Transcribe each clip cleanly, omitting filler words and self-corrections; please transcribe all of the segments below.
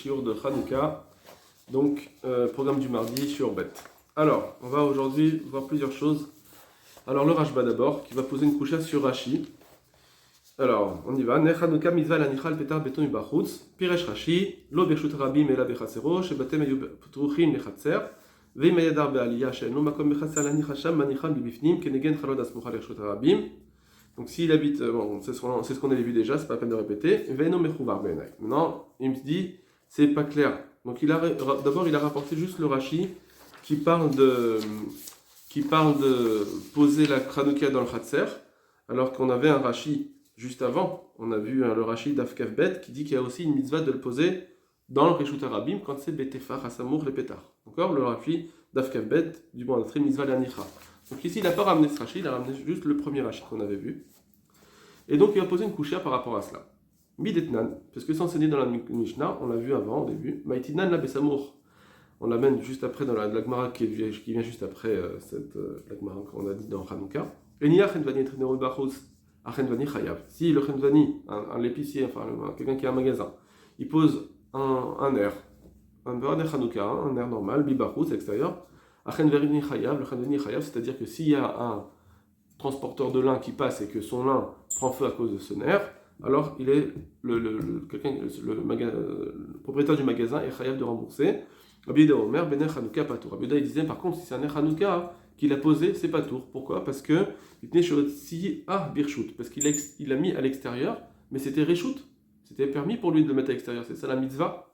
shiur de Hanouka, donc programme du mardi, shiur bet. Alors, on va aujourd'hui voir plusieurs choses. Alors, le Rashba d'abord, qui va poser une coucha sur Rashi. Alors, on y va. Ne Hanouka mitzvah lanichal petar beton ubachutz, piresh Rashi, lo bershut rabim ela bechatzero, shebatem ayu ptruchim lechatzer, veim ayadar be'aliyah she'enu makom bechatzer lanichal sham manichal bibifnim, kenegen chalod asmucha lershut rabim. Donc s'il habite, bon, c'est ce qu'on avait vu déjà, c'est pas la peine de répéter. Veino mechouvar be'enai. Maintenant, il me dit, c'est pas clair. Donc d'abord, il a rapporté juste le Rashi qui parle de poser la Hanouka dans le Khatser, alors qu'on avait un Rashi juste avant. On a vu le Rashi d'Afkaf Bet qui dit qu'il y a aussi une mitzvah de le poser dans le Reshut Arabim quand c'est Betefar, Hasamour, les pétards. D'accord? Le Rashi d'Afkaf Bet du bon d'entrée mitzvah l'anicha. Donc ici, il n'a pas ramené ce Rashi, il a ramené juste le premier Rashi qu'on avait vu. Et donc, il va poser une couchia par rapport à cela. Midetnan, parce que c'est enseigné dans la Mishnah, on l'a vu avant, au début. Maïtinan la Besamour. On l'amène juste après dans la Gemara qui vient juste après la Gemara qu'on a dit dans Hanouka. Enia Chenvani et Trinero Bachos, Achenvani Chayav. Si le Chenvani, un épicier, enfin quelqu'un qui a un magasin, il pose un air, un Hanouka, un air normal, Bibachos, extérieur. Achenvani Chayav, le Chenvani Chayav, c'est-à-dire que s'il y a un transporteur de lin qui passe et que son lin prend feu à cause de ce nerf, alors il est le propriétaire du magasin est chayav de rembourser. Abida Omer bener Hanouka patour. Abida il disait par contre si c'est un ner Hanouka qu'il a posé, c'est pas tour. Pourquoi? Parce que il tenait si birchut, parce qu'il a mis à l'extérieur, mais c'était reshut, c'était permis pour lui de le mettre à l'extérieur. C'est ça la mitzvah.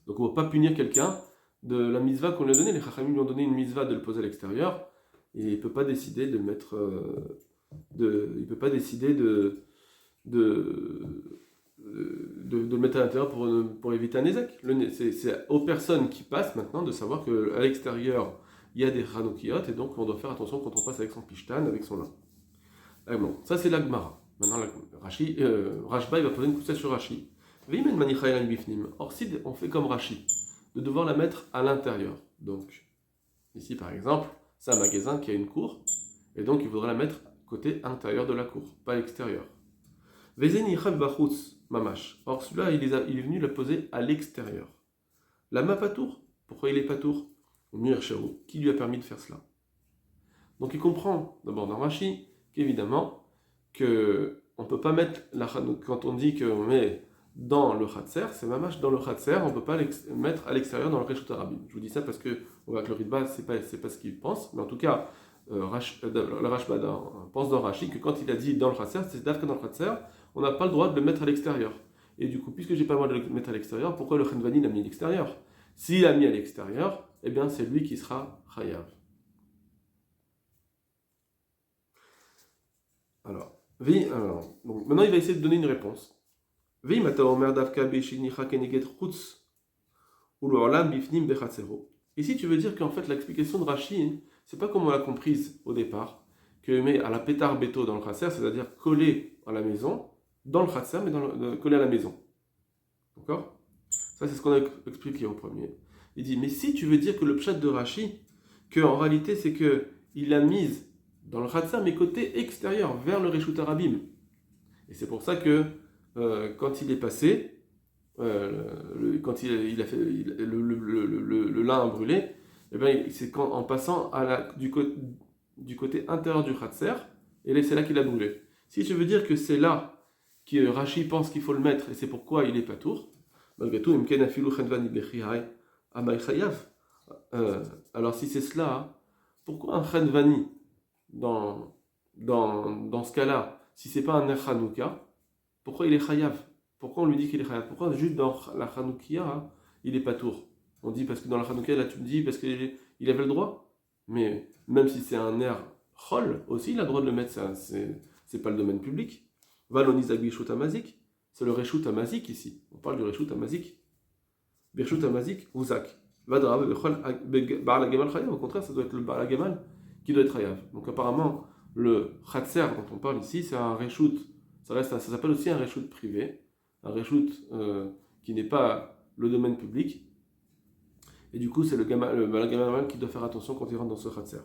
Donc on ne va pas punir quelqu'un de la mitzvah qu'on lui a donnée. Les chachamim lui ont donné une mitzvah de le poser à l'extérieur. Et il ne peut pas décider de le mettre, il peut pas décider de le mettre à l'intérieur pour éviter un ézec. C'est aux personnes qui passent maintenant de savoir qu'à l'extérieur il y a des Hanoukiyot et donc on doit faire attention quand on passe avec son pishtan, avec son lin. Ah bon, ça c'est la Gemara. Maintenant Rashba il va poser une couche sur Rashi. Or si on fait comme Rashi, de devoir la mettre à l'intérieur. Donc ici par exemple, c'est un magasin qui a une cour, et donc il faudra la mettre côté intérieur de la cour, pas à l'extérieur. Mamash. Or celui-là, il est venu la poser à l'extérieur. La mapatour. Pourquoi il est patour? Qui lui a permis de faire cela? Donc il comprend, d'abord dans Rashi, qu'évidemment, on ne peut pas mettre la quand on dit qu'on met dans le Khatser, c'est mamash dans le Khatser, on ne peut pas mettre à l'extérieur dans le Reshut Arabim. Je vous dis ça parce que on voit que le Ritba, c'est pas ce qu'il pense, mais en tout cas, le Rashba pense dans Rashi que quand il a dit dans le Khatser, c'est d'abord que dans le Khatser, on n'a pas le droit de le mettre à l'extérieur. Et du coup, puisque j'ai pas le droit de le mettre à l'extérieur, pourquoi le Chenvani l'a mis à l'extérieur? S'il l'a mis à l'extérieur, eh bien c'est lui qui sera Chayav. Alors, donc maintenant il va essayer de donner une réponse. Et si tu veux dire qu'en fait l'explication de Rashi, c'est pas comme on l'a comprise au départ, que met à la pétard béto dans le khatser, c'est-à-dire collé à la maison, dans le khatser, mais collé à la maison. D'accord? Ça c'est ce qu'on a expliqué au premier. Il dit, mais si tu veux dire que le pshat de Rashi, que en réalité c'est que il l'a mise dans le khatser, mais côté extérieur, vers le Reshut Arabim. Et c'est pour ça que quand il est passé, quand il a fait le lin brûlé, eh bien, c'est en passant du côté intérieur du Khatser, et c'est là qu'il a brûlé. Si je veux dire que c'est là que Rashi pense qu'il faut le mettre, et c'est pourquoi il est patour, malgré tout, alors si c'est cela, pourquoi un Chenvani dans ce cas-là, si c'est pas un Ner Hanouka, pourquoi il est chayav? Pourquoi on lui dit qu'il est chayav? Pourquoi juste dans la Hanoukia, il est patour? On dit parce que dans la Hanoukia, là tu me dis parce qu'il avait le droit. Mais même si c'est un air chol, aussi il a le droit de le mettre, c'est pas le domaine public. Valonizag Birshut Amazik, c'est le Reshut Amazik ici. On parle du Reshut Amazik. Birshut Amazik, Uzak. Vadra, Baal Agamal Chayav, au contraire, ça doit être le Baal Agamal qui doit être chayav. Donc apparemment, le Khatser dont on parle ici, c'est un Reshut. Ça s'appelle aussi un reshut privé, un reshut qui n'est pas le domaine public. Et du coup, c'est le gamal qui doit faire attention quand il rentre dans ce khatser.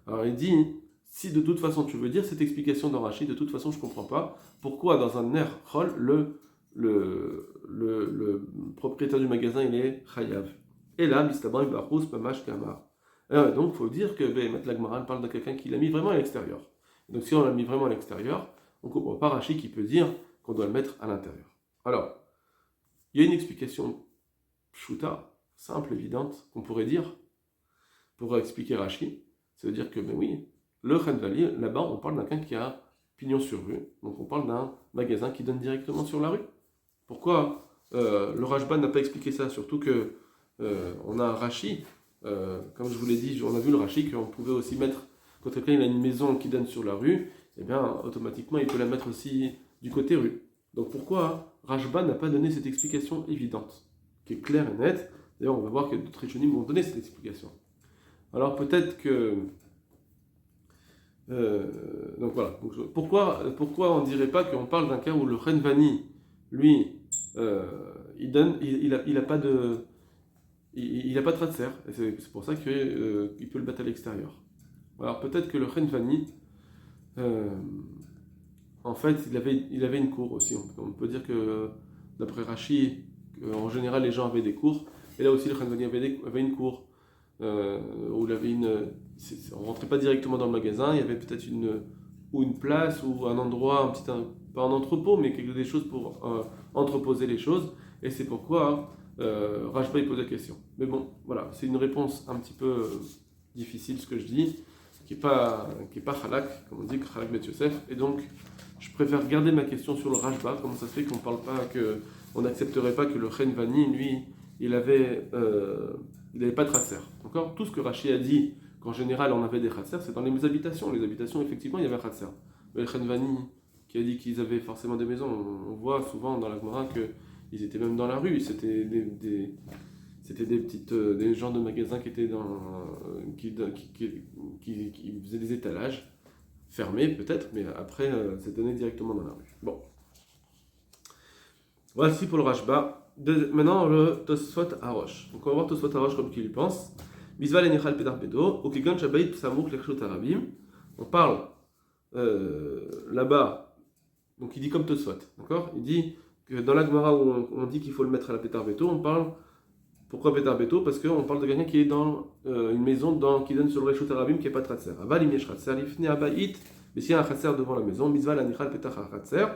Alors il dit, si de toute façon tu veux dire cette explication dans Rashi, de toute façon je ne comprends pas pourquoi dans un ner chol, le propriétaire du magasin, il est chayav. Et là, Bistabra Barous, Mamash Kamar. Donc, il faut dire que la Gemara parle de quelqu'un qui l'a mis vraiment à l'extérieur. Donc, si on l'a mis vraiment à l'extérieur, on ne comprend pas Rashi qui peut dire qu'on doit le mettre à l'intérieur. Alors, il y a une explication pshuta, simple, évidente, qu'on pourrait dire pour expliquer Rashi. Ça veut dire que, ben oui, le Khanvali, là-bas, on parle d'un quelqu'un qui a pignon sur rue. Donc, on parle d'un magasin qui donne directement sur la rue. Pourquoi le Rashba n'a pas expliqué ça? Surtout que on a un Rashi, comme je vous l'ai dit, on a vu le Rashi qu'on pouvait aussi mettre, quand quelqu'un a une maison qui donne sur la rue, eh bien automatiquement il peut la mettre aussi du côté rue. Donc pourquoi Rashba n'a pas donné cette explication évidente, qui est claire et nette? D'ailleurs on va voir que d'autres Rishonim vont donner cette explication. Alors peut-être que... donc voilà, pourquoi on ne dirait pas qu'on parle d'un cas où le Renvani, lui, il a pas de... Il n'a pas de tratser, et c'est pour ça qu'il peut le battre à l'extérieur. Alors peut-être que le Renvani, en fait, il avait une cour aussi. On peut dire que, d'après Rashi, en général les gens avaient des cours, et là aussi le Renvani avait une cour, où il avait on ne rentrait pas directement dans le magasin, il y avait peut-être une place, ou un endroit, pas un entrepôt, mais des choses pour entreposer les choses, et c'est pourquoi... Rashba il pose la question. Mais bon, voilà, c'est une réponse un petit peu difficile ce que je dis, qui est pas halak, comme on dit, halak Bet Yosef, et donc je préfère garder ma question sur le Rashba. Comment ça se fait qu'on parle pas on n'accepterait pas que le Renvani, lui, il avait pas de Khatser. Encore, tout ce que Rashi a dit qu'en général on avait des Khatser, c'est dans les habitations. Les habitations, effectivement, il y avait un Khatser. Mais le Renvani qui a dit qu'ils avaient forcément des maisons, on voit souvent dans la Gemara que ils étaient même dans la rue, c'était des gens de magasins qui étaient qui faisaient des étalages, fermés peut-être, mais après c'est donné directement dans la rue. Bon. Voici pour le Rashba. Maintenant le Tosfot Harosh. Donc on va voir Tosfot Harosh comme qu'il y pense. Misval Enichal Pedar Bedo, Okigan Shabayit Psamouk Lechshot Arabim. On parle là-bas, donc il dit comme Tosfot, d'accord? Il dit que dans la Gemara où on dit qu'il faut le mettre à la Pétar Beto, on parle. Pourquoi Pétar Beto? Parce qu'on parle de quelqu'un qui est dans une maison qui donne sur le Reshut Arabim qui n'est pas Tratser. Aval Imiesh Tratser, Lifne Abayit, mais s'il y a un Tratser devant la maison, Misval Anichal Pétar Tratser,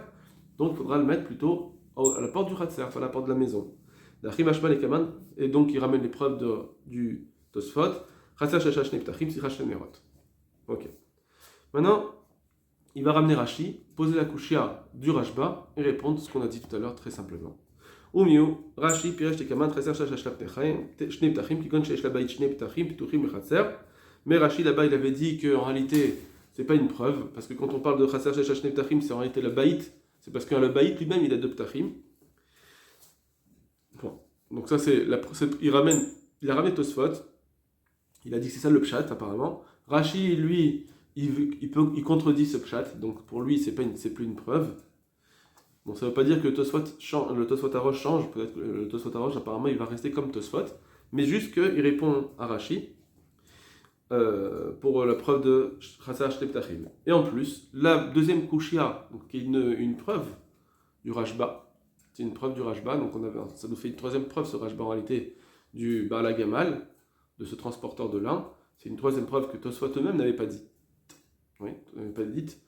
donc il faudra le mettre plutôt à la porte du Tratser, pas à la porte de la maison. D'Achim Ashma et Kaman, et donc il ramène l'épreuve du Tosfot, Tratser Shashash Neptachim, Sichash Nerot. Ok. Maintenant, il va ramener Rashi, poser la kushia du Rashba et répondre ce qu'on a dit tout à l'heure très simplement. Umiu, Rashi, Piresh Tekaman, Tresser Shashash Shnei Ptachim, Kikon Shesh Labayit Shnei Ptachim, Pituchim Echatser. Mais Rashi là-bas il avait dit qu'en réalité c'est pas une preuve, parce que quand on parle de Tresser Shashash Shnei Ptachim, c'est en réalité la Baït, c'est parce que le Baït lui-même il a deux Ptachim. Bon, donc ça c'est il a ramené Tosfot, il a dit que c'est ça le Pshat apparemment. Rashi lui il contredit ce pshat, donc pour lui c'est plus une preuve. Bon, ça ne veut pas dire que le Tosfot Harosh change, peut-être que le Tosfot Harosh apparemment il va rester comme Tosfot, mais juste qu'il répond à Rashi pour la preuve de Chasar Shnei Ptachim. Et en plus, la deuxième Kushia, donc, qui est une preuve du Rashba, c'est une preuve du Rashba, donc ça nous fait une troisième preuve ce Rashba en réalité du Baal HaGamal, de ce transporteur de lin, c'est une troisième preuve que Tosfot eux-mêmes n'avaient pas dit. Oui, pas dite,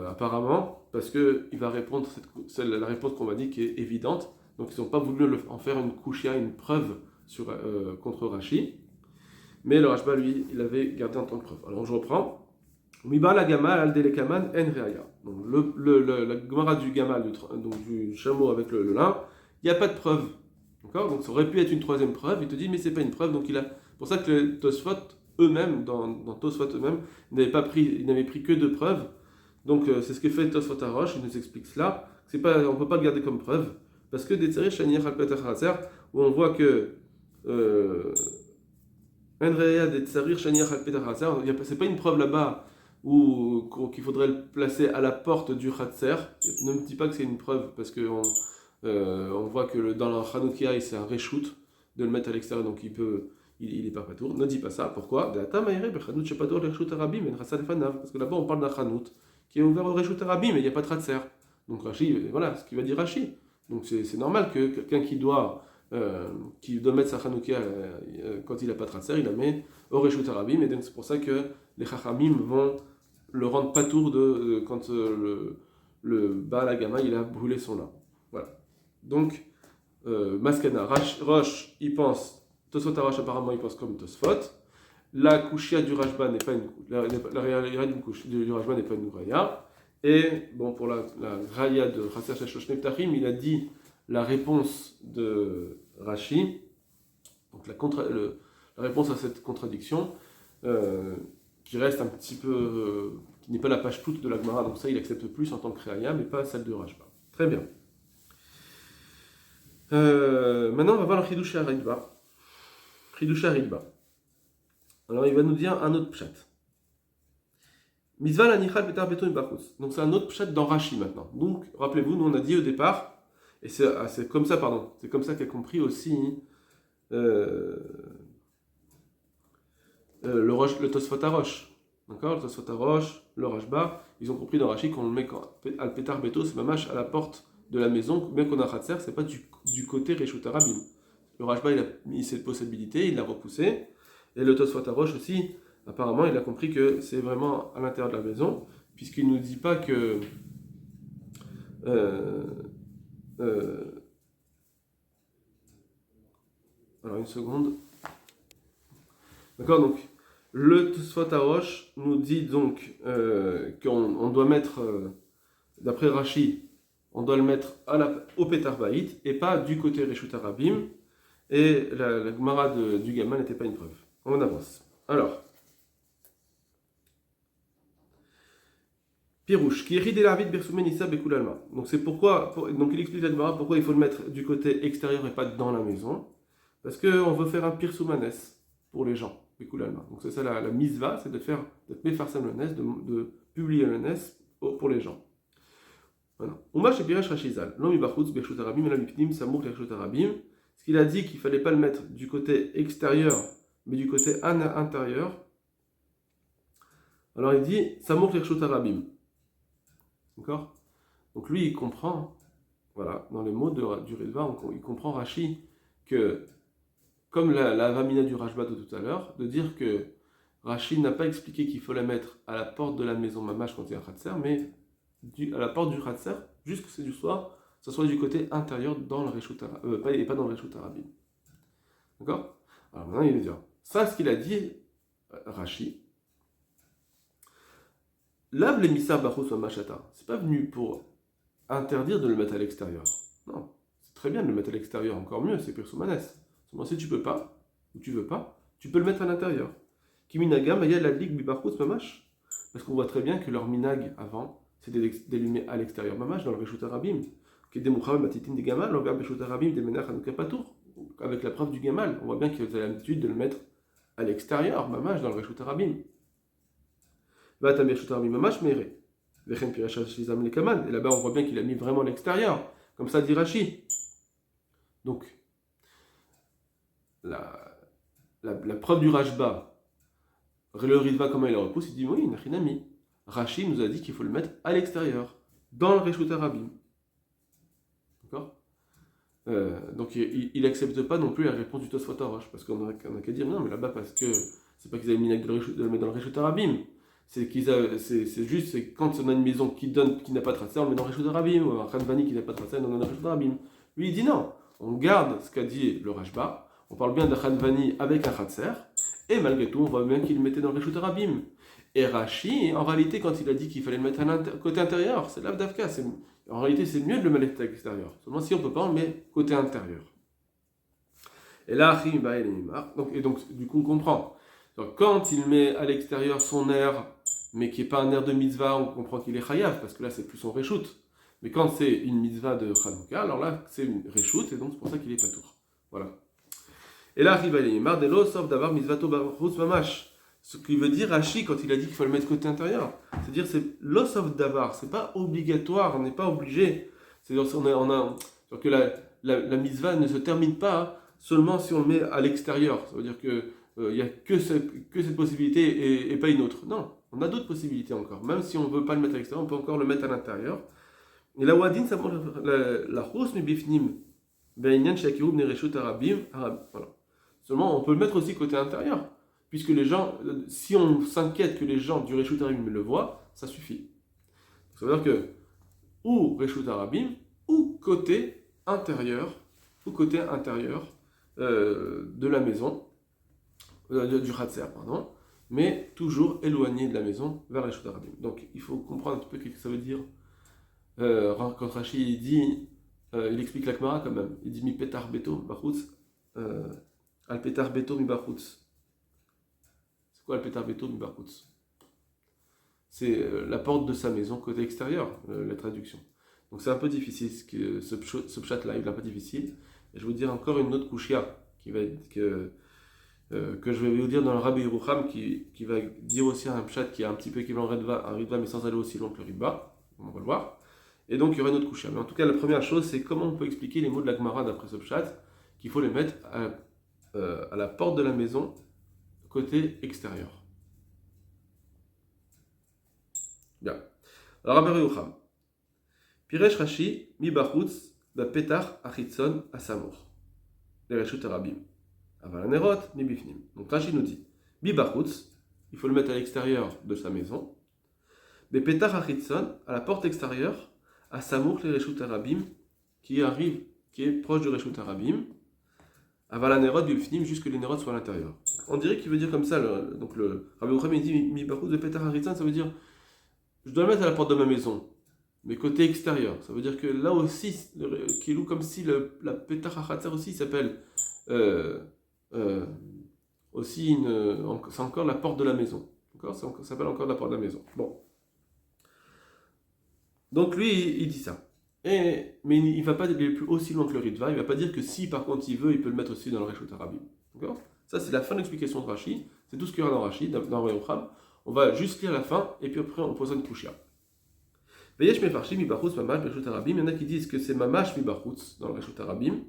apparemment, parce qu'il va répondre la réponse qu'on m'a dit qui est évidente, donc ils n'ont pas voulu en faire une kushia, une preuve contre Rashi, mais le Rashba, lui, il avait gardé en tant que preuve. Alors je reprends. Miba la gamal al delekaman en reaya. Donc la gemara du gamal, donc du chameau avec le lin, il n'y a pas de preuve. D'accord? Donc ça aurait pu être une troisième preuve, il te dit mais c'est pas une preuve, donc pour ça que les Tosfot eux-mêmes, dans Tosfot eux-mêmes, ils n'avaient pris que deux preuves. Donc c'est ce que fait Tosfot Harosh, il nous explique cela. On ne peut pas le garder comme preuve, parce que des Tzarich Shani Echal Petar Hatzer, où on voit que Enreya des Tzarich Shani Echal Petar Hatzer, c'est pas une preuve là-bas qu'il faudrait le placer à la porte du Hatzer. Ne me dis pas que c'est une preuve, parce qu'on voit que dans le Hanoukia, c'est un reshoot de le mettre à l'extérieur, donc il n'est pas patour. Ne dis pas ça. Pourquoi? Parce que là-bas on parle d'un Hanout qui est ouvert au Reshut Arabim, mais il n'y a pas de Tratser. Donc Rashi, voilà ce qu'il va dire Rashi. Donc c'est normal que quelqu'un qui doit mettre sa Hanoukia quand il n'a pas de Ratser, il la met au Reshut Arabim, et donc c'est pour ça que les Chachamim vont le rendre patour quand le Baal Agama il a brûlé son lin. Voilà. Donc, Maskana, Roche, il pense, Tosfot Arash apparemment il pense comme Tosfot. La Kushia du Rashba n'est pas une du Rashba n'est pas une Raya. Et bon, pour la Raya de Chasser Shashosh Neptachim, il a dit la réponse de Rashi, donc la réponse à cette contradiction, qui reste un petit peu, qui n'est pas la page toute de la Gemara, donc ça il accepte plus en tant que Raya, mais pas celle de Rashba. Très bien. Maintenant on va voir le Chidush Haridba. Chidush Haridba. Alors il va nous dire un autre pshat. Mitzvah la nichal petar beton bachus. Donc c'est un autre pshat dans Rashi maintenant. Donc rappelez-vous, nous on a dit au départ, et c'est comme ça, pardon, c'est comme ça qu'a compris aussi le Tosfot Arosh. D'accord, le Tosfot Arosh, le Rashba, ils ont compris dans Rashi qu'on le met al petar beto, c'est mamash à la porte de la maison, bien qu'on a Khatser, c'est pas du côté Reshut Arabim. Le Rashba il a mis cette possibilité, il l'a repoussé, et le Tosfot Arosh aussi. Apparemment, il a compris que c'est vraiment à l'intérieur de la maison, puisqu'il ne nous dit pas que alors une seconde. D'accord, donc le Tosfot Arosh nous dit donc qu'on doit mettre, d'après Rashi, on doit le mettre au Petar Baït et pas du côté Reshut Arabim, et la Gemara du Gamal n'était pas une preuve. On avance. Alors. Pirouche, qui hérite l'Arvit Bersoumé Nissa Bekul Alma. Donc c'est pourquoi, donc il explique la Gemara pourquoi il faut le mettre du côté extérieur et pas dans la maison. Parce qu'on veut faire un Pirsoumanes pour les gens, Bekul Alma. Donc c'est ça la misva, c'est d'être Mefarsam le Nes, de publier le Nes pour les gens. Voilà. Uma chez Piresh Rachizal, l'homme Bachutz Bershut Arabim, et la Mipnim, Samouk Bershut Arabim. Ce qu'il a dit qu'il ne fallait pas le mettre du côté extérieur, mais du côté intérieur. Alors il dit Samouk Bershut Arabim. D'accord. Donc lui, il comprend, voilà, dans les mots du Ritva, il comprend Rashi que, comme la Vamina du Rashba de tout à l'heure, de dire que Rashi n'a pas expliqué qu'il faut la mettre à la porte de la maison Mamash quand il y a un Khatser, mais à la porte du Khatser, juste que c'est du soir, ça soit du côté intérieur dans le Reshut et pas dans le Reshut Arabim. D'accord. Alors maintenant, il va dire, ça, ce qu'il a dit, Rashi, Lave les missar bachos ou machata. C'est pas venu pour interdire de le mettre à l'extérieur. Non, c'est très bien de le mettre à l'extérieur, encore mieux, c'est pirsoumanes. Seulement si tu peux pas, ou tu veux pas, tu peux le mettre à l'intérieur. Kiminaga, maya la ligue bibachos mamash. Parce qu'on voit très bien que leur minag avant, c'était d'allumer à l'extérieur mamash dans le Reshut Arabim. Kedemouchavim matitin des gamal, l'orga Reshut Arabim des menach hanouka patour. Avec la preuve du gamal, on voit bien qu'ils avaient l'habitude de le mettre à l'extérieur mamash dans le Reshut Arabim. Et là-bas, on voit bien qu'il a mis vraiment à l'extérieur, comme ça dit Rashi. Donc, la preuve du Rashba, le Ritva, comment il la repousse, il dit oui, Nachinami. Rashi nous a dit qu'il faut le mettre à l'extérieur, dans le Reshut Arabim. D'accord. Donc, il n'accepte pas non plus la réponse du Tosfot Arosh, parce qu'on a qu'à dire non, mais là-bas, parce que c'est pas qu'ils avaient mis de le mettre dans le Reshut Arabim. C'est juste, c'est quand on a une maison qui n'a pas de Ratser, on le met dans le Reshut Arabim, ou un Khanvani qui n'a pas de Ratser, on le met dans le Reshut Arabim. Lui, il dit non, on garde ce qu'a dit le Rashba, on parle bien d'un Khanvani avec un Ratser, et malgré tout, on voit bien qu'il le mettait dans le Reshut Arabim. Et Rashi, en réalité, quand il a dit qu'il fallait le mettre côté intérieur, c'est l'Avdavka, en réalité, c'est mieux de le mettre à l'extérieur. Seulement si on ne peut pas, on le met côté intérieur. Et là, donc, du coup, on comprend. Donc, quand il met à l'extérieur son air, mais qui n'est pas un air de mitzvah, on comprend qu'il est chayav, parce que là, c'est plus son reshoot. Mais quand c'est une mitzvah de Chanukah, alors là, c'est une reshoot, et donc c'est pour ça qu'il est patour. Voilà. Et là, arrive à l'imar de l'eau, sauf d'avoir mitzvato barous mamash. Ce qui veut dire Rashi, quand il a dit qu'il faut le mettre côté intérieur, c'est-à-dire c'est l'os of davar, c'est pas obligatoire, on n'est pas obligé. C'est-à-dire que la mitzvah ne se termine pas seulement si on le met à l'extérieur. Ça veut dire que il n'y a que cette possibilité et pas une autre. Non, on a d'autres possibilités encore. Même si on ne veut pas le mettre à l'extérieur, on peut encore le mettre à l'intérieur. Et la wadin, ça montre la hausse mi bifnim, be'inyan shakiru b'ne reshut arabim, voilà. Seulement, on peut le mettre aussi côté intérieur, puisque les gens, si on s'inquiète que les gens du reshut arabim le voient, ça suffit. Ça veut dire que, ou reshut arabim, ou côté intérieur, de la maison, du Khatser, pardon, mais toujours éloigné de la maison vers les Reshut Arabim. Donc il faut comprendre un petit peu ce que ça veut dire. Quand Rashi dit, il explique la Gemara quand même, il dit mi petar beto bachutz, al petar beto mi bachutz. C'est quoi al petar beto mi bachutz? C'est la porte de sa maison côté extérieur, la traduction. Donc c'est un peu difficile, ce pshat là, il est un peu difficile. Et je vais vous dire encore une autre kushia qui va être que je vais vous dire dans le Rabbi Yerucham qui va dire aussi un pshat qui est un petit peu équivalent à un ritva mais sans aller aussi loin que le ritva, on va le voir. Et donc il y aura une autre kushia. Mais en tout cas la première chose c'est comment on peut expliquer les mots de la Gemara d'après ce pshat, qu'il faut les mettre à la porte de la maison côté extérieur. Bien. Alors Rabbi Yerucham. Piresh Rashi mi bachutz ba petach achitzon asamur. Les reshut arabim. Avalanerot mi bifnim. Donc Rashi nous dit mi bachutz, il faut le mettre à l'extérieur de sa maison. Be petach achitzon, à la porte extérieure, asamur les reshut arabim, qui est proche du reshut arabim. Avalanerot bifnim, jusque les nerot soient à l'intérieur. On dirait qu'il veut dire comme ça. Donc le Rabbi Yerucham il dit mi bachutz be petach achitzon, ça veut dire je dois le mettre à la porte de ma maison. Mais côté extérieur, ça veut dire que là aussi, qui loue comme si la Petach HaChatzer aussi s'appelle aussi c'est encore la porte de la maison. D'accord, ça s'appelle encore la porte de la maison. Bon. Donc lui, il dit ça. Mais il ne va pas aller plus aussi loin que le Ritva. Il ne va pas dire que si par contre il veut, il peut le mettre aussi dans le Reshut Arabim. D'accord. Ça c'est la fin de l'explication de Rashi. C'est tout ce qu'il y aura dans Rashi, dans Rehucham. On va juste lire la fin et puis après on posera une kushia. Veyesh mefarshim mi bachutz mamash bereshut arabim. Il y en a qui disent que c'est mamash mi bachutz dans le reshut arabim.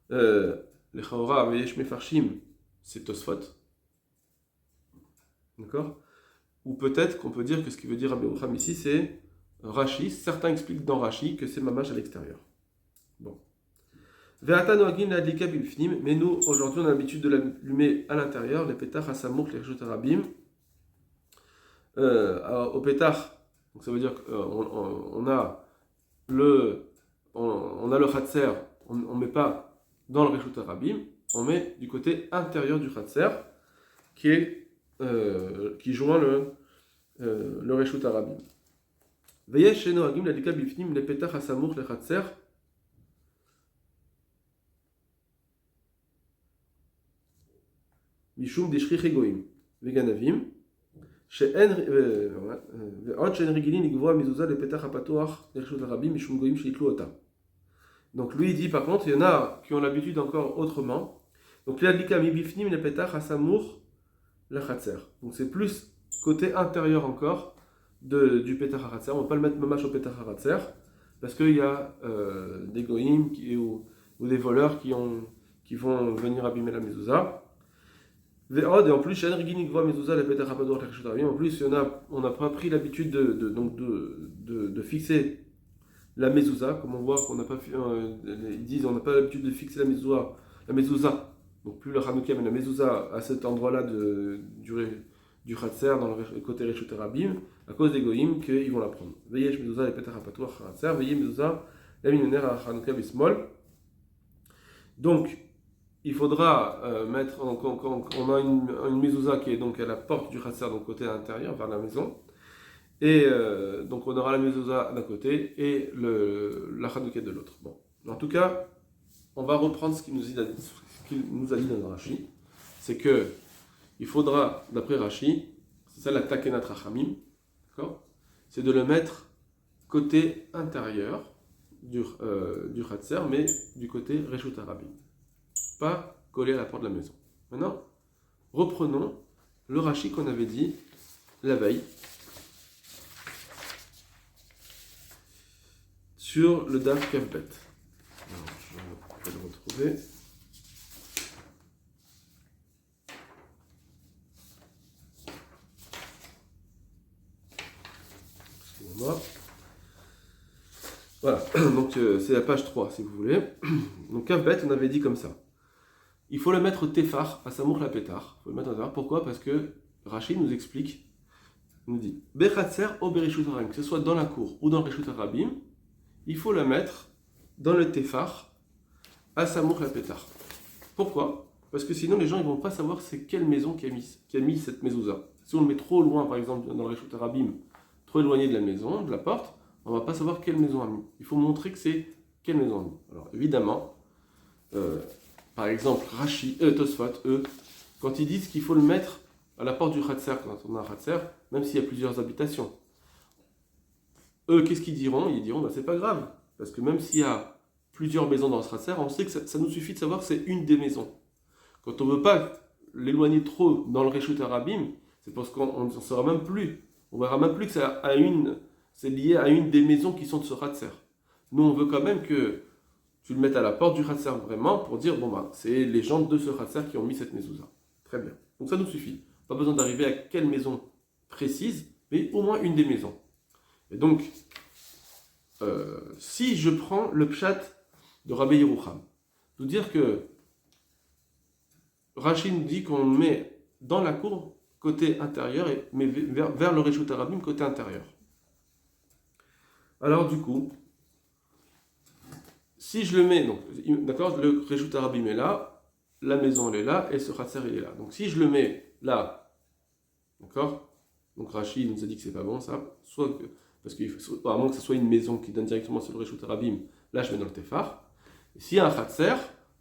Les chaora veyesh mefarshim, c'est Tosfot. D'accord. Ou peut-être qu'on peut dire que ce qui veut dire Rabbi Yerucham ici, c'est Rashi. Certains expliquent dans Rashi que c'est mamash à l'extérieur. Bon. Ve'ata noagim le'adlika b'ifnim. Mais nous, aujourd'hui, on a l'habitude de l'allumer à l'intérieur. Les pétach hasamouk les reshut arabim. Au pétach. Donc ça veut dire qu'on a le Khatser, on ne met pas dans le Reshut Arabim, on met du côté intérieur du Khatser qui joint le Reshut Arabim. Veyesh sheno agim ladika bifnim le petach hasamuch le Khatser mishum dishrich egoim veganavim. Donc lui il dit par contre il y en a qui ont l'habitude encore autrement. Donc donc c'est plus côté intérieur encore du petach haratzer. On ne va pas le mettre mamash au petach haratzer parce qu'il y a des goïms ou des voleurs qui vont venir abîmer la mezouza. Et en plus, en plus, on n'a pas pris l'habitude de fixer la mezouza, comme on voit qu'on n'a pas ils disent on n'a pas l'habitude de fixer la mezouza, donc plus le Hanouka mais la mezouza à cet endroit-là du Khatser dans le côté Reshut Arabim, à cause des goïms qu'ils vont la prendre. Veillez mezouza les petach hapatour Khatser, veillez mezouza la minyoner à Hanouka bismol. Donc il faudra mettre, on a une mezouza qui est donc à la porte du Khatser, donc côté intérieur, vers la maison. Et donc on aura la mezouza d'un côté et la Hanouka de l'autre. Bon. En tout cas, on va reprendre ce qu'il nous a dit dans Rashi. C'est que il faudra, d'après Rashi, c'est ça la Takenat Rachamim, d'accord, c'est de le mettre côté intérieur du Khatser, mais du côté Reshut Arabim. Pas collé à la porte de la maison. Maintenant, reprenons le Rashi qu'on avait dit la veille sur le Daf Kavbet. Alors, je vais le retrouver. Excusez-moi. Voilà, donc c'est la page 3 si vous voulez. Donc Kavbet, on avait dit comme ça. Il faut le mettre Tefar à Samour la Pétar. Il faut le mettre en Tefar. Pourquoi? Parce que Rachid nous explique, il nous dit Bechatser o Bereshut Harabim, que ce soit dans la cour ou dans le Reshut Harabim, il faut le mettre dans le Tefar à Samour la Pétar. Pourquoi? Parce que sinon les gens ne vont pas savoir c'est quelle maison qui a mis cette mezouza. Si on le met trop loin, par exemple dans le Reshut Harabim, trop éloigné de la maison, de la porte, on ne va pas savoir quelle maison a mis. Il faut montrer que c'est quelle maison a mis. Alors évidemment, par exemple, Tosfot, eux, quand ils disent qu'il faut le mettre à la porte du Khatser, quand on a un Khatser, même s'il y a plusieurs habitations, eux, qu'est-ce qu'ils diront? Ils diront, c'est pas grave, parce que même s'il y a plusieurs maisons dans ce Khatser, on sait que ça nous suffit de savoir que c'est une des maisons. Quand on ne veut pas l'éloigner trop dans le Reshut Harabim, c'est parce qu'on ne saura même plus. On verra même plus que c'est lié à une des maisons qui sont de ce Khatser. Nous, on veut quand même que tu le mettes à la porte du Khatser vraiment pour dire, c'est les gens de ce Khatser qui ont mis cette mezouza. Très bien. Donc ça nous suffit. Pas besoin d'arriver à quelle maison précise, mais au moins une des maisons. Et donc, si je prends le pshat de Rabbi Yerucham, nous dire que Rachid nous dit qu'on le met dans la cour côté intérieur, mais vers le Reshut Harabim côté intérieur. Alors du coup, si je le mets, donc, d'accord, le Reshut Harabim est là, la maison elle est là, et ce Khatser il est là. Donc si je le mets là, d'accord, donc Rachid nous a dit que c'est pas bon ça, parce qu'il faut, à moins que ce soit une maison qui donne directement sur le Reshut Harabim, là je mets dans le Tefar. Et s'il y a un Khatser,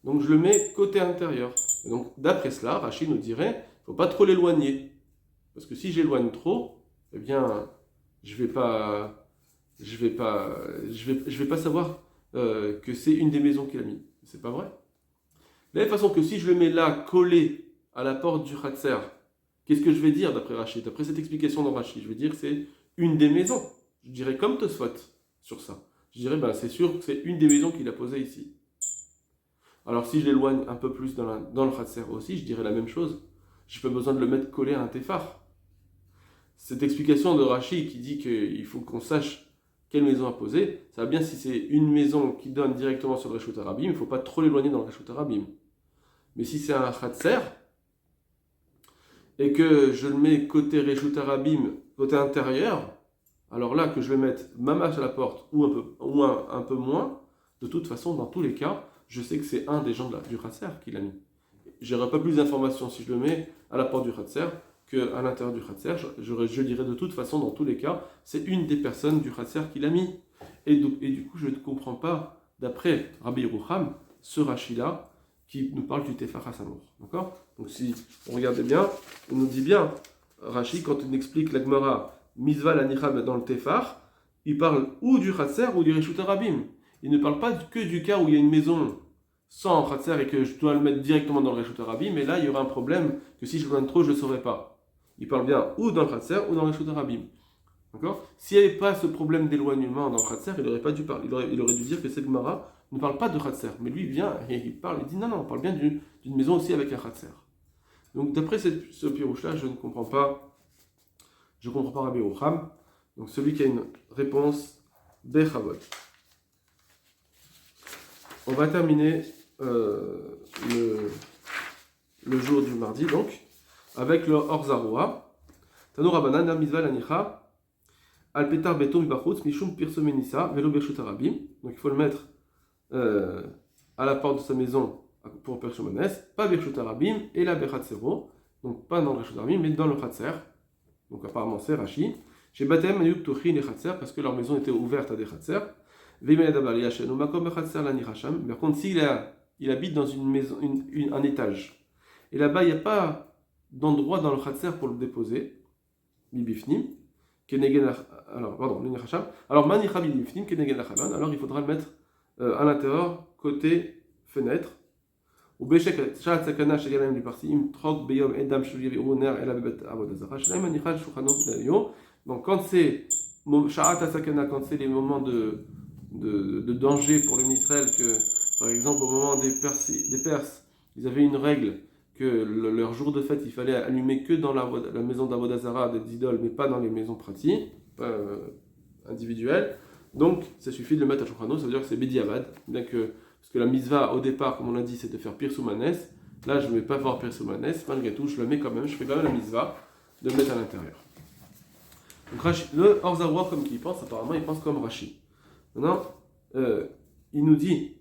donc je le mets côté intérieur. Et donc d'après cela, Rachid nous dirait, il ne faut pas trop l'éloigner. Parce que si j'éloigne trop, eh bien, je vais pas savoir que c'est une des maisons qu'il a mis. C'est pas vrai. De la même façon que si je le mets là, collé à la porte du Khatser, qu'est-ce que je vais dire d'après Rachid? D'après cette explication de Rachid, je vais dire que c'est une des maisons. Je dirais comme Tosfot sur ça. Je dirais, c'est sûr que c'est une des maisons qu'il a posées ici. Alors si je l'éloigne un peu plus dans le Khatser aussi, je dirais la même chose. Je n'ai pas besoin de le mettre collé à un Tefar. Cette explication de Rachid qui dit qu'il faut qu'on sache quelle maison à poser, ça va bien si c'est une maison qui donne directement sur le Reshut Harabim, il ne faut pas trop l'éloigner dans le Reshut Harabim. Mais si c'est un Khatser, et que je le mets côté Reshut Harabim, côté intérieur, alors là que je le mette mamash à la porte ou un peu moins, de toute façon, dans tous les cas, je sais que c'est un des gens du Khatser qui l'a mis. Je n'aurai pas plus d'informations si je le mets à la porte du Khatser qu'à l'intérieur du Khatser. Je dirais de toute façon, dans tous les cas, c'est une des personnes du Khatser qui l'a mis. Et du coup, je ne comprends pas, d'après Rabbi Yerucham, ce Rashi-là, qui nous parle du Tefar HaSamour. D'accord? Donc si on regardait bien, on nous dit bien, Rashi, quand il explique la Gemara, Mizva l'anicham dans le Tefar, il parle ou du Khatser ou du Reshut Harabim. Il ne parle pas que du cas où il y a une maison sans Khatser et que je dois le mettre directement dans le Reshut Harabim, mais là il y aura un problème que si je le donne trop, je ne saurais pas. Il parle bien ou dans le Khatser ou dans le Reshut Harabim. D'accord? S'il n'y avait pas ce problème d'éloignement dans le Khatser, il n'aurait pas dû parler. Il aurait dû dire que cette Gemara ne parle pas de Khatser. Mais lui il vient et il parle, il dit non, on parle bien d'une maison aussi avec un Khatser. Donc d'après ce pirouche-là, je ne comprends pas. Je ne comprends pas Rabbi Yerucham. Donc celui qui a une réponse, Bechavot. On va terminer le jour du mardi, donc, avec le Orzaroa. Tano Rabanan, la Mizva l'anicha, al petar beto mibachutz, mishum pirsomenissa, velo bershut harabim. Donc il faut le mettre à la porte de sa maison pour Pershomenes, pas bershut harabim, et la bechatzero, donc pas dans le bershut harabim, mais dans le chatzer. Donc apparemment c'est Rashi. Chez Batem, Ayuk Tochi les chatzer, parce que leur maison était ouverte à des chatzer. Par contre, s'il habite dans une maison, un étage, et là-bas, il n'y a pas d'endroit dans le khatser pour le déposer, alors il faudra le mettre à l'intérieur, côté fenêtre. Donc quand c'est les moments de danger pour l'Union Israël, que par exemple au moment des Perses, ils avaient une règle que leur jour de fête il fallait allumer que dans la maison d'Avodazara, des idoles, mais pas dans les maisons pratiques, individuelles. Donc, ça suffit de le mettre à Shulchan Aruch, ça veut dire que c'est Bediavad, bien que, parce que la mitzvah, au départ, comme on l'a dit, c'est de faire Pirsoumanes. Là, je ne vais pas faire Pirsoumanes, malgré tout, je le mets quand même, je fais quand même la mitzvah de le mettre à l'intérieur. Donc, le Orzawa, comme il pense, apparemment, il pense comme Rashi. Maintenant, il nous dit,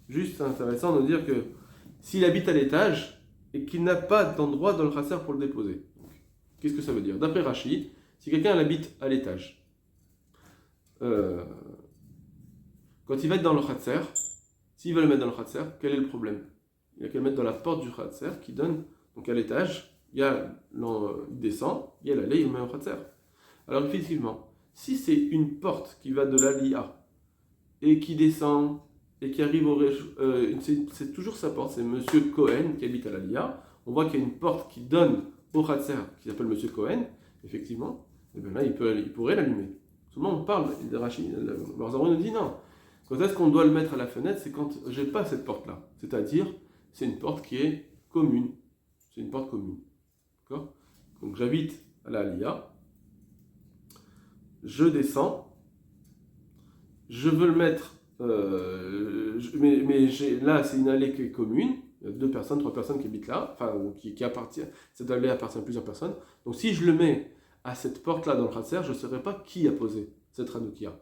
juste intéressant de dire que s'il habite à l'étage et qu'il n'a pas d'endroit dans le Chasser pour le déposer, qu'est-ce que ça veut dire? D'après Rashi, si quelqu'un habite à l'étage, quand il va être dans le Khatser, s'il veut le mettre dans le Khatser, quel est le problème? Il a qu'à le mettre dans la porte du Khatser qui donne, donc à l'étage, il descend, il y a l'allée, il le met au Khatser. Alors effectivement, si c'est une porte qui va de l'Aliyah et qui descend et qui arrive au c'est toujours sa porte, c'est Monsieur Cohen qui habite à l'Aliyah, on voit qu'il y a une porte qui donne au Khatser qui s'appelle Monsieur Cohen, effectivement, et bien là il pourrait l'allumer. Tout le monde parle de Rachid, Barzaro nous dit non. Quand est-ce qu'on doit le mettre à la fenêtre? C'est quand j'ai pas cette porte-là. C'est-à-dire, c'est une porte qui est commune. C'est une porte commune. D'accord? Donc j'habite à la Aliyah. Je descends. Je veux le mettre. Là, c'est une allée qui est commune. Il y a 2 personnes, 3 personnes qui habitent là. Enfin, qui appartiennent. Cette allée appartient à plusieurs personnes. Donc si je le mets à cette porte-là dans le Khatser, je ne saurais pas qui a posé cette Hanoukia.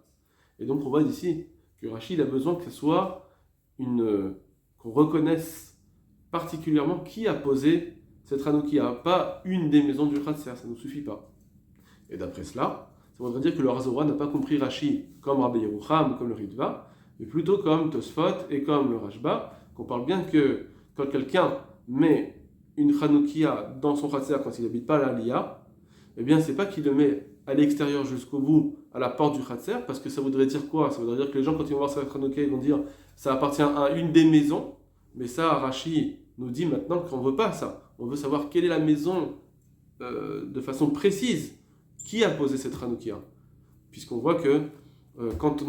Et donc on voit d'ici que Rachid a besoin que ce soit qu'on reconnaisse particulièrement qui a posé cette Hanoukia, pas une des maisons du Khatser, ça ne nous suffit pas. Et d'après cela, ça voudrait dire que le Razora n'a pas compris Rachid comme Rabbi Yerucham, comme le Ritva, mais plutôt comme Tosfot et comme le Rashba, qu'on parle bien que quand quelqu'un met une Hanoukia dans son Khatser quand il n'habite pas à l'Aliyah, eh bien, c'est pas qu'il le met à l'extérieur jusqu'au bout, à la porte du Khatser, parce que ça voudrait dire quoi? Ça voudrait dire que les gens, quand ils vont voir cette Hanoukia, ils vont dire ça appartient à une des maisons, mais ça, Rashi nous dit maintenant qu'on ne veut pas ça. On veut savoir quelle est la maison de façon précise, qui a posé cette Hanoukia. Puisqu'on voit que quand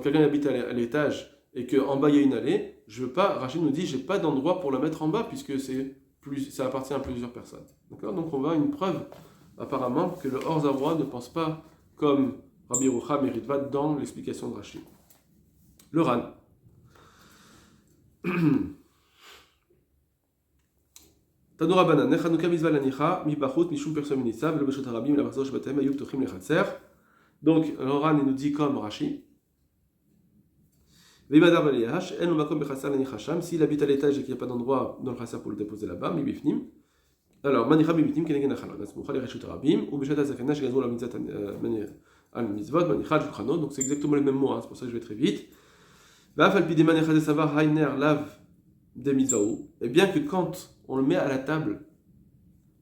quelqu'un habite à l'étage et qu'en bas il y a une allée, Rashi nous dit j'ai pas d'endroit pour la mettre en bas, puisque ça appartient à plusieurs personnes. D'accord? Donc on voit une preuve apparemment que le Or-Zavroa ne pense pas comme Rabbi Yerucham et Ritva dans l'explication de Rashi. Le Ran. Tanura Banan, Nechanuka Mizva Lanicha, Mi Bachut, Mishum Persom Nitzav, Le Beshot Harabim, La Varzor Shabbatem, Ayub Tochim Lechatzer. Donc le Ran nous dit comme Rashi. Veibadar Baliyash, En Umakom Bechasser Lanichasham, s'il habite à l'étage et qu'il n'y a pas d'endroit dans le Chasser pour le déposer là-bas, Mi Bifnim. Alors, Manicha Bibitnim, Kenegen Achalon, Nasmucha, les Reshut Rabim, ou Beshat Azakana, Shigazou la Mitzat al Mitzvot, Manicha Shulchanot, donc c'est exactement les mêmes mots, c'est pour ça que je vais très vite. Vaf al Pidema Necha Savar, Hainer, Lav, des Mitzvahou, et bien que quand on le met à la table,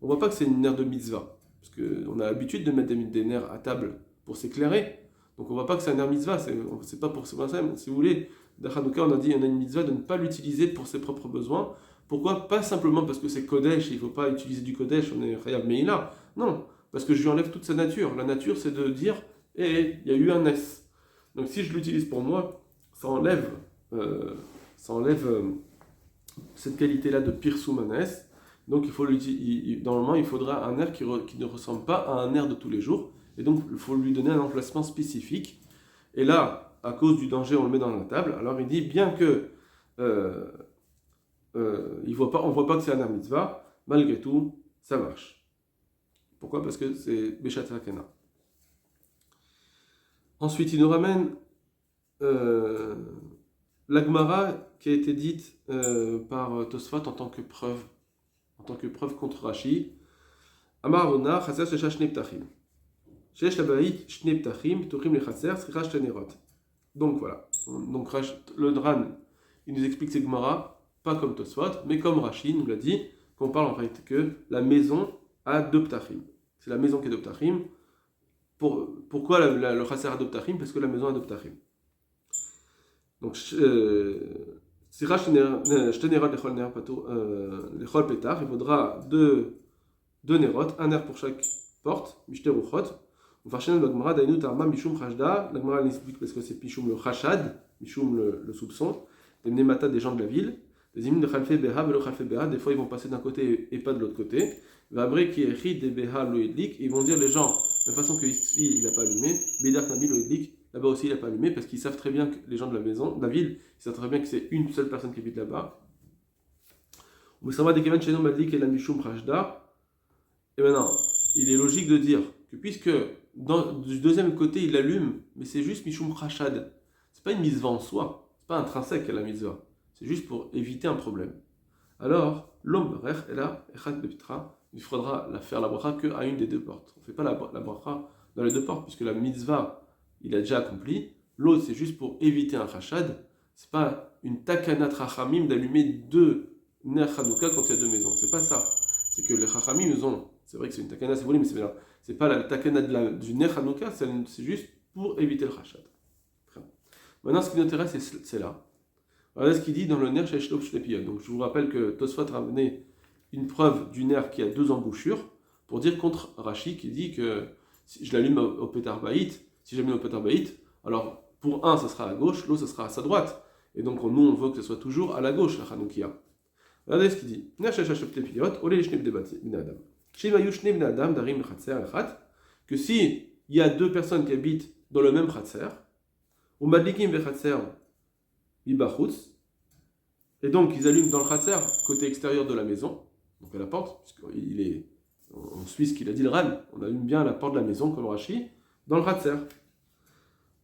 on ne voit pas que c'est une nerf de mitzvah, parce qu'on a l'habitude de mettre des nerfs à table pour s'éclairer, donc on ne voit pas que c'est un nerf mitzvah, c'est pas pour ça, si vous voulez, dans Hanouka on a dit on a une mitzvah de ne pas l'utiliser pour ses propres besoins. Pourquoi? Pas simplement parce que c'est Kodesh, il ne faut pas utiliser du Kodesh, on est Chayav Meila. Non, parce que je lui enlève toute sa nature. La nature, c'est de dire, il y a eu un S. Donc si je l'utilise pour moi, ça enlève cette qualité-là de Pirsoumanes. Donc normalement, il faudra un air qui ne ressemble pas à un air de tous les jours. Et donc, il faut lui donner un emplacement spécifique. Et là, à cause du danger, on le met dans la table. Alors il dit, bien que... on ne voit pas que c'est un air mitzvah, malgré tout, ça marche. Pourquoi? Parce que c'est Beshat Hakana. Ensuite, il nous ramène la Gemara qui a été dite par Tosfot en tant que preuve contre Rashi. Amar Avona, Chaser Shesha Shnei Ptachim. Shesh Labayit Shnei Ptachim, Tuchim le Chaser, Sricha Shtenerot. Donc voilà. Donc le Dran, il nous explique ces Gemara. Pas comme Tosfot, mais comme Rashi nous l'a dit, qu'on parle en fait que la maison a 2 ptachim. C'est la maison qui a 2 ptachim. Pourquoi le chasser a 2 ptachim? Parce que la maison a 2 ptachim. Donc, Sirach Shténerot Lechol Petach, il faudra 2 nerot, un ner pour chaque porte, Mishter Uchot. On va chercher l'Agmara d'Ainu Tarma Mishum Chashda. L'Agmara l'explique parce que c'est Mishum le Chashad, Mishum le soupçon, des Mnemata des gens de la ville. Des hymnes de Khalfé Beha, Velo Khalfé Beha, des fois ils vont passer d'un côté et pas de l'autre côté. Vabré qui écrit des Beha Loïdlik, ils vont dire les gens, de façon qu'ici il n'a pas allumé, Bédar Nabi Loïdlik, là-bas aussi il n'a pas allumé parce qu'ils savent très bien que les gens de la maison, de la ville, ils savent très bien que c'est une seule personne qui habite là-bas. Et maintenant, il est logique de dire que puisque du deuxième côté il allume, mais c'est juste Mishum Rachad, c'est pas une mitzvah en soi, c'est pas intrinsèque à la mitzvah, c'est juste pour éviter un problème. Alors, l'homme est là, il faudra faire la bracha qu'à une des deux portes. On ne fait pas la bracha dans les deux portes, puisque la mitzvah, il a déjà accompli. L'autre, c'est juste pour éviter un rachad. C'est pas une takanat rachamim d'allumer deux ner Hanouka quand il y a deux maisons. C'est pas ça. C'est que les rachamim, ils ont. C'est vrai que c'est une takana, c'est volé, mais c'est pas la takana du ner Hanouka, c'est juste pour éviter le rachad. Maintenant, ce qui nous intéresse, c'est là. Voilà ce qu'il dit dans le ner Sheshlob Shlepiyot. Donc je vous rappelle que Tosfot a ramené une preuve du ner qui a deux embouchures pour dire contre Rashi qui dit que si je l'allume au pétard baït, si j'allume au pétard baït, alors pour un ça sera à gauche, l'autre ça sera à sa droite. Et donc nous on veut que ce soit toujours à la gauche la Hanoukia. Regardez ce qu'il dit. Ner Sheshlob Shlepiyot, ole lishne bnei adam. Shimayu shne bnei adam darim chatzer echat. Que si il y a deux personnes qui habitent dans le même chatzer, ou madlikim vechatzer Bibachutz, et donc ils allument dans le khatser, côté extérieur de la maison, donc à la porte, puisqu'il est, on suit ce qu'il a dit le Ran, on allume bien à la porte de la maison, comme Rashi, dans le khatser.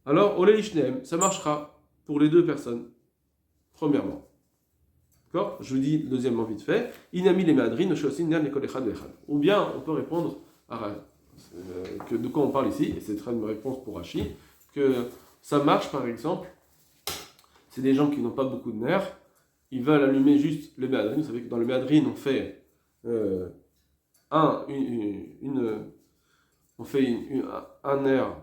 Alors, Olé Ishneem, ça marchera pour les deux personnes, premièrement. D'accord? Je vous dis deuxièmement vite fait, Inami les Madrin, Shosin Ner Nekol Echad Vechad. Ou bien on peut répondre à que de quoi on parle ici, et c'est une réponse pour Rashi, que ça marche par exemple. C'est des gens qui n'ont pas beaucoup de nerfs, ils veulent allumer juste le méadrine. Vous savez que dans le méadrine, on fait un nerf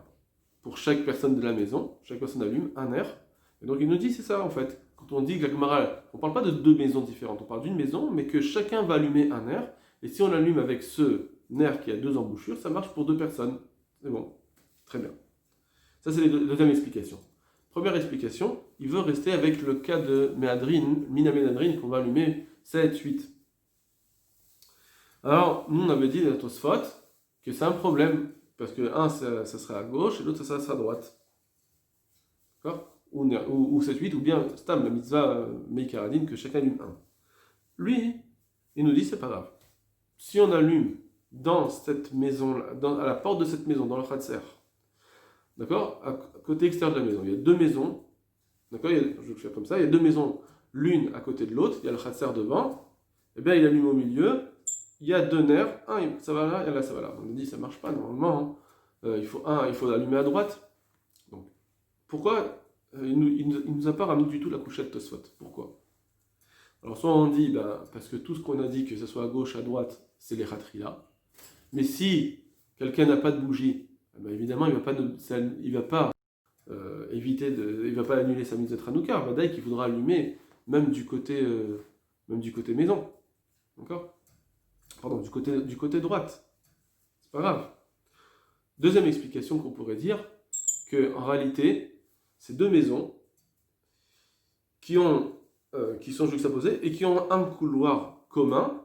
pour chaque personne de la maison. Chaque personne allume un nerf. Et donc il nous dit c'est ça en fait. Quand on dit que la Gemara, on ne parle pas de deux maisons différentes, on parle d'une maison, mais que chacun va allumer un nerf. Et si on allume avec ce nerf qui a deux embouchures, ça marche pour deux personnes. C'est bon, très bien. Ça c'est la deuxième explication. Première explication, il veut rester avec le cas de Méadrine, Mina Méadrine, qu'on va allumer 7, 8. Alors, nous on avait dit à Tosfot que c'est un problème, parce que un ça sera à gauche et l'autre ça sera à droite. D'accord? Ou 7, 8, ou bien Stam, la mitzvah Meikaradine, que chacun allume un. Lui, il nous dit c'est pas grave. Si on allume dans cette maison, à la porte de cette maison, dans le Khatser, d'accord, à côté extérieur de la maison, il y a deux maisons, d'accord, je vais faire comme ça, il y a deux maisons, l'une à côté de l'autre, il y a le khatser devant, et bien il allume au milieu, il y a deux nerfs, ça va là, et là ça va là. On nous dit ça marche pas normalement, il faut allumer à droite. Donc, pourquoi il nous a pas ramené du tout la couchette Tosfot? Pourquoi? Alors soit on dit, parce que tout ce qu'on a dit, que ce soit à gauche, à droite, c'est les khatrila, mais si quelqu'un n'a pas de bougie, évidemment, il ne va pas il va pas annuler sa mise de Hanouka. Vadaï qu'il voudra allumer même du côté maison. D'accord? Pardon, du côté droite. C'est pas grave. Deuxième explication qu'on pourrait dire, que en réalité, ces deux maisons qui sont juxtaposées et qui ont un couloir commun,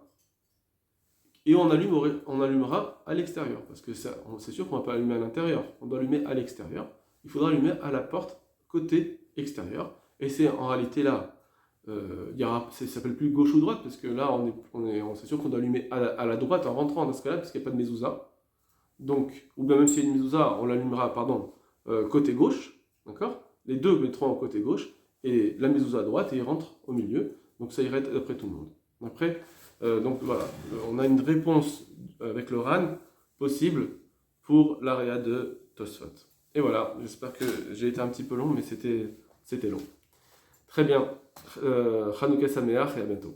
et on allumera à l'extérieur, parce que c'est sûr qu'on ne va pas allumer à l'intérieur, on doit allumer à l'extérieur. Il faudra allumer à la porte côté extérieur, et c'est en réalité là, ça s'appelle plus gauche ou droite, parce que là c'est sûr qu'on doit allumer à la droite en rentrant dans ce cas-là, parce qu'il n'y a pas de mezouza. Donc, ou bien même s'il y a une mezouza, on l'allumera, côté gauche, d'accord? Les deux mettront en côté gauche, et la mezouza à droite, et ils rentrent au milieu, donc ça irait d'après tout le monde. Après, donc voilà, on a une réponse avec le RAN possible pour l'area de Tosfot. Et voilà, j'espère que j'ai été un petit peu long, mais c'était long. Très bien, Chanukah Sameach et à bientôt.